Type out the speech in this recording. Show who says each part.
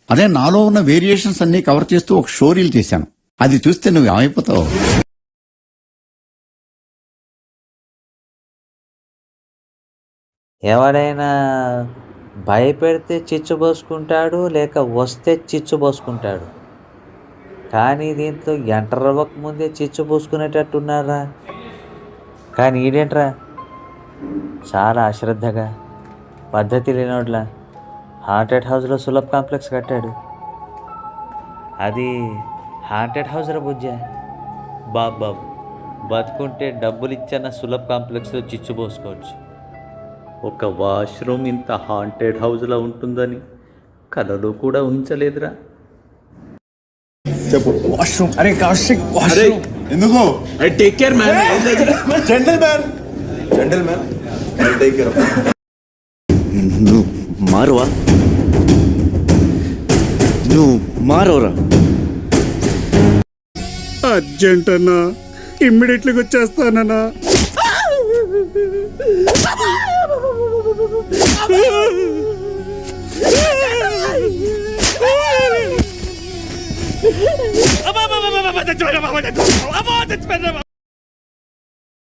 Speaker 1: అదే నాలో ఉన్న వేరియేషన్స్ అన్ని కవర్ చేస్తూ ఒక షో రీల్ చేశాను. అది చూస్తే నువ్వు ఏమైపోతావు.
Speaker 2: ఎవడైనా భయపెడితే చిచ్చుబోసుకుంటాడు, లేక వస్తే చిచ్చుబోసుకుంటాడు. కానీ దీంట్లో ఎంటరవ్వక ముందే చిచ్చుబోసుకునేటట్టున్నారా. కానీ ఈడేంట్రా చాలా అశ్రద్ధగా పద్ధతి లేనోడ్లా హాంటెడ్ హౌస్లో సులభ్ కాంప్లెక్స్ కట్టాడు. అది హాంటెడ్ హౌస్ రా బుజ్జా. బాబు బతుకుంటే డబ్బులు ఇచ్చన్న సులభ్ కాంప్లెక్స్లో చిచ్చు పోసుకోవచ్చు.
Speaker 3: ఒక వాష్రూమ్ ఇంత హాంటెడ్ హౌస్లో ఉంటుందని కలలో కూడా ఊహించలేదురా.
Speaker 4: చెప్పు. వాష్రూమ్. అరే కౌశిక్ వాష్రూమ్.
Speaker 5: ఎందుకు?
Speaker 4: I take care man. Gentleman I take care.
Speaker 6: నువ్వు మారువా, నువ్వు మారవరా.
Speaker 5: అర్జెంట్ అన్నా, ఇమ్మీడియట్లీగా వచ్చేస్తానన్నా.